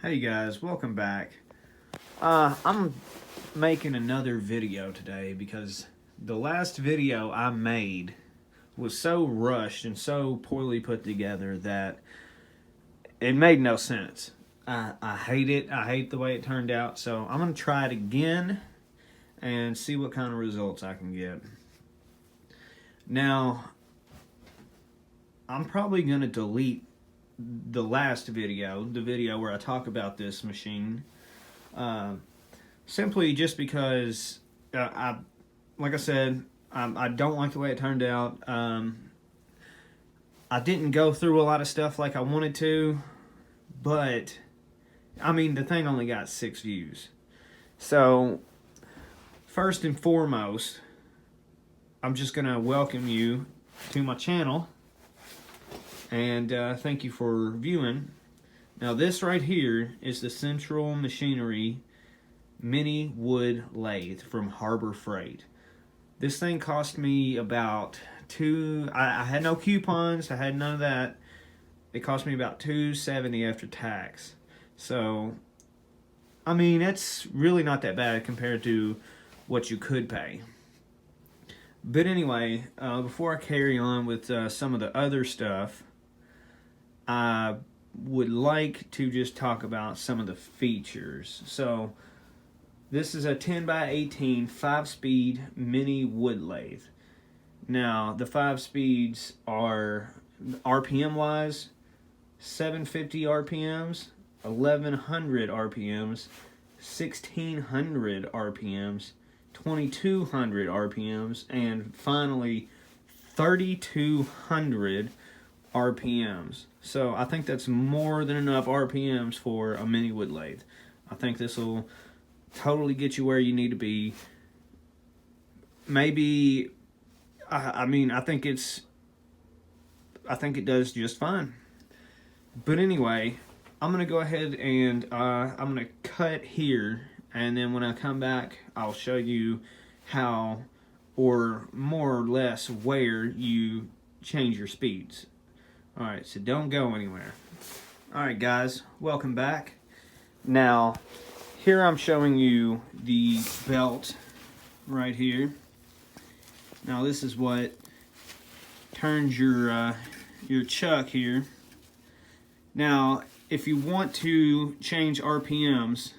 Hey guys, welcome back. I'm making another video today because the last video I made was so rushed and so poorly put together that it made no sense. I hate it. I hate the way it turned out. So I'm going to try it again and see what kind of results I can get. Now, I'm probably going to delete the last video, the video where I talk about this machine, simply just because like I said, I don't like the way it turned out. I didn't go through a lot of stuff like I wanted to, but I mean, the thing only got 6 views. So first and foremost, I'm just gonna welcome you to my channel and thank you for viewing. Now this right here is the Central Machinery Mini Wood Lathe from Harbor Freight. This thing cost me about I had no coupons, I had none of that. It cost me about $270 after tax. So I mean, it's really not that bad compared to what you could pay. But anyway, before I carry on with some of the other stuff, I would like to just talk about some of the features. So this is a 10x18 5-speed mini wood lathe. Now the 5 speeds are RPM wise 750 RPMs, 1100 RPMs, 1600 RPMs, 2200 RPMs, and finally 3200 RPMs. So I think that's more than enough RPMs for a mini wood lathe. I think this will totally get you where you need to be. Maybe, I mean, I think it does just fine. But anyway, I'm gonna go ahead and I'm gonna cut here, and then when I come back, I'll show you how, or more or less where you change your speeds. Alright, so don't go anywhere. Alright guys, welcome back. Now, here I'm showing you the belt right here. Now this is what turns your chuck here. Now, if you want to change RPMs,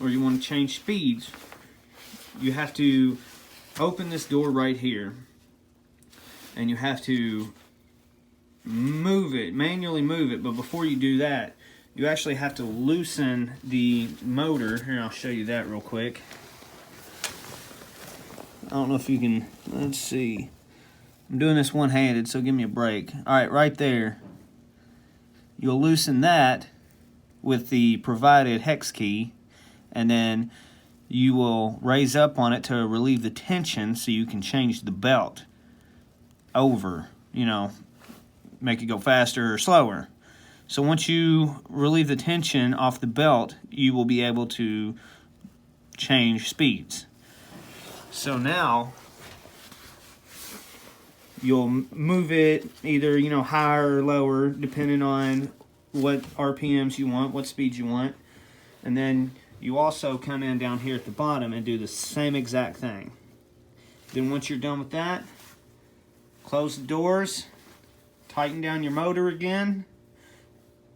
or you want to change speeds, you have to open this door right here, and you have to move it, manually move it. But before you do that, you actually have to loosen the motor. Here, I'll show you that real quick. I don't know if you can, let's see. I'm doing this one-handed, so give me a break. Alright, right there. You'll loosen that with the provided hex key, and then you will raise up on it to relieve the tension so you can change the belt over, you know, make it go faster or slower. So once you relieve the tension off the belt, you will be able to change speeds. So now you'll move it either, you know, higher or lower depending on what RPMs you want, what speeds you want. And then you also come in down here at the bottom and do the same exact thing. Then once you're done with that, close the doors, tighten down your motor again,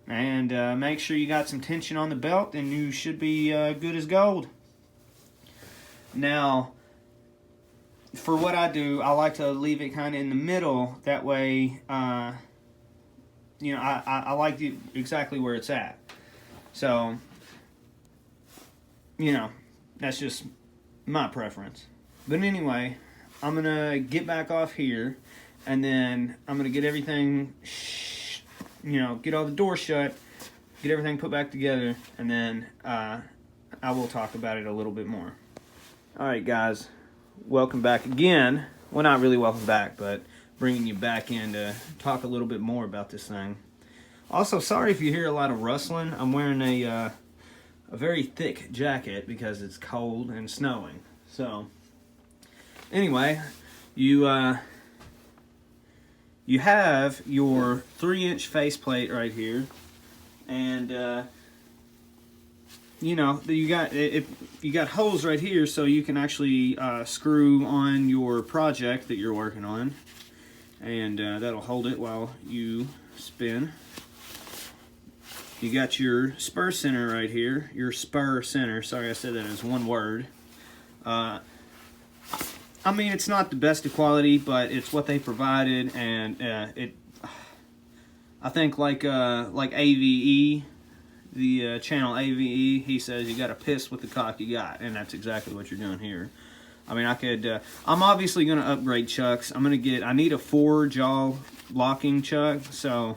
and make sure you got some tension on the belt, and you should be good as gold. Now, for what I do, I like to leave it kind of in the middle. That way, you know, I like it exactly where it's at. So, you know, that's just my preference. But anyway, I'm going to get back off here, and then I'm going to get everything, you know, get all the doors shut, get everything put back together, and then I will talk about it a little bit more. Alright guys, welcome back again. Well, not really welcome back, but bringing you back in to talk a little bit more about this thing. Also, sorry if you hear a lot of rustling. I'm wearing a very thick jacket because it's cold and snowing. So, anyway, you have your 3-inch faceplate right here, and you know, you got holes right here, so you can actually screw on your project that you're working on, and that'll hold it while you spin. You got your spur center right here, your spur center. Sorry, I said that as one word. I mean, it's not the best of quality, but it's what they provided, and I think like AVE, the channel AVE, he says you got to piss with the cock you got, and that's exactly what you're doing here. I mean, I could. I'm obviously going to upgrade chucks. I need a 4-jaw locking chuck, so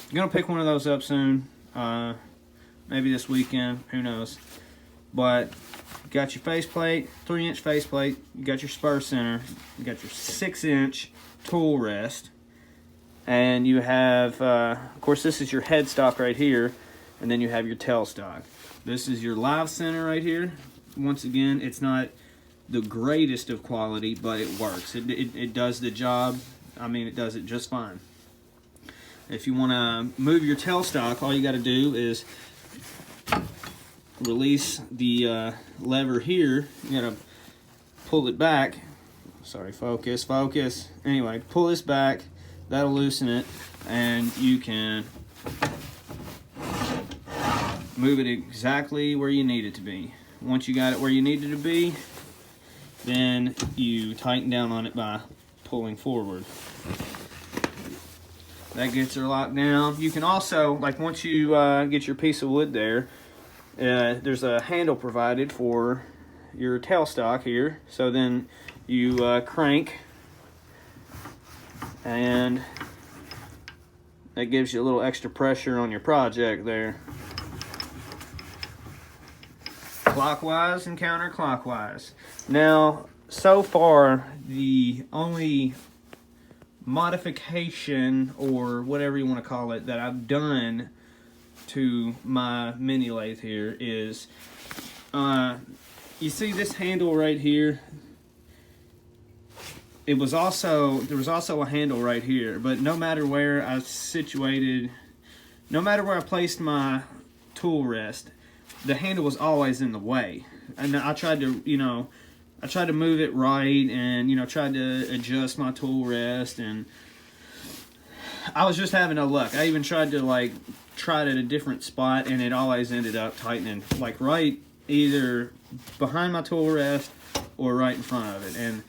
I'm going to pick one of those up soon. Maybe this weekend, who knows. But you got your faceplate, 3-inch faceplate. You got your spur center. You got your 6-inch tool rest, and you have, of course, this is your headstock right here, and then you have your tailstock. This is your live center right here. Once again, it's not the greatest of quality, but it works. It does the job. I mean, it does it just fine. If you want to move your tailstock, all you got to do is release the lever here. You got to pull it back. Sorry, focus. Anyway, pull this back. That'll loosen it, and you can move it exactly where you need it to be. Once you got it where you need it to be, then you tighten down on it by pulling forward. That gets her locked down. You can also, like, once you get your piece of wood there, there's a handle provided for your tailstock here. So then you crank, and that gives you a little extra pressure on your project there. Clockwise and counterclockwise. Now, so far, the only modification, or whatever you want to call it, that I've done to my mini lathe here is, you see this handle right here? There was also a handle right here, but no matter where I placed my tool rest, the handle was always in the way. And I tried to, move it right, and, tried to adjust my tool rest, and I was just having no luck. I even tried to, try it at a different spot, and it always ended up tightening, right either behind my tool rest or right in front of it, and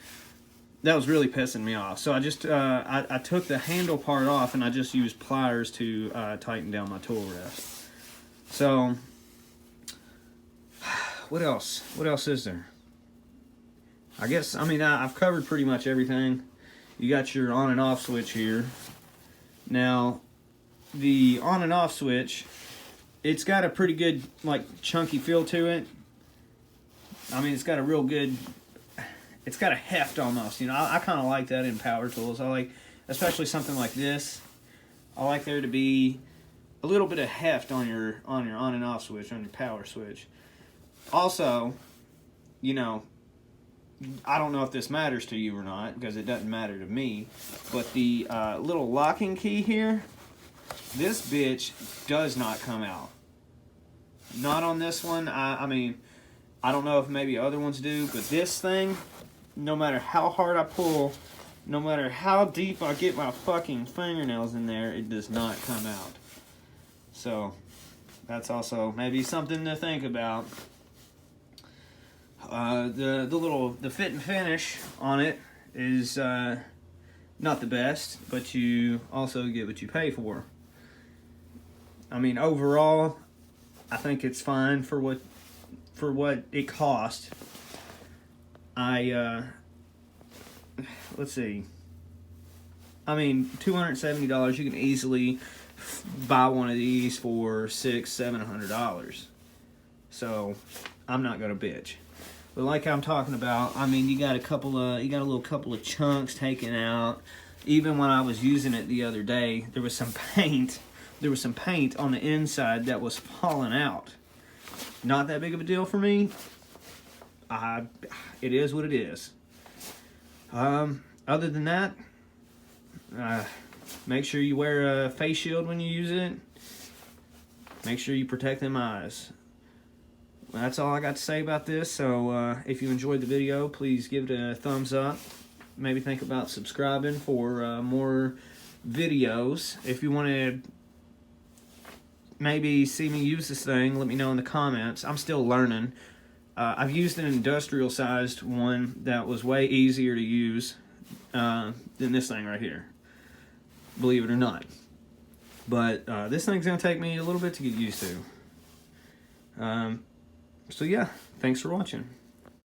that was really pissing me off. So I just, I took the handle part off, and I just used pliers to tighten down my tool rest. So, what else? What else is there? I guess, I've covered pretty much everything. You got your on and off switch here. Now, the on and off switch, it's got a pretty good, chunky feel to it. It's got a real good, it's got a heft almost. I kind of like that in power tools. I like, especially something like this, I like there to be a little bit of heft on your on and off switch, on your power switch. Also, I don't know if this matters to you or not, because it doesn't matter to me, but the little locking key here, this bitch does not come out. Not on this one. I don't know if maybe other ones do, but this thing, no matter how hard I pull, no matter how deep I get my fucking fingernails in there, it does not come out. So, that's also maybe something to think about. The fit and finish on it is not the best, but you also get what you pay for. Overall, I think it's fine for what it cost. Let's see. $270. You can easily buy one of these for $600-700. So I'm not gonna bitch. But like I'm talking about, you got a little couple of chunks taken out. Even when I was using it the other day, there was some paint. There was some paint on the inside that was falling out. Not that big of a deal for me. It is what it is. Other than that, make sure you wear a face shield when you use it. Make sure you protect them eyes. that's all I got to say about this. So if you enjoyed the video, please give it a thumbs up. Maybe think about subscribing for more videos. If you want to maybe see me use this thing, let me know in the comments. I'm still learning. I've used an industrial sized one that was way easier to use than this thing right here, believe it or not. But this thing's going to take me a little bit to get used to. So yeah, thanks for watching.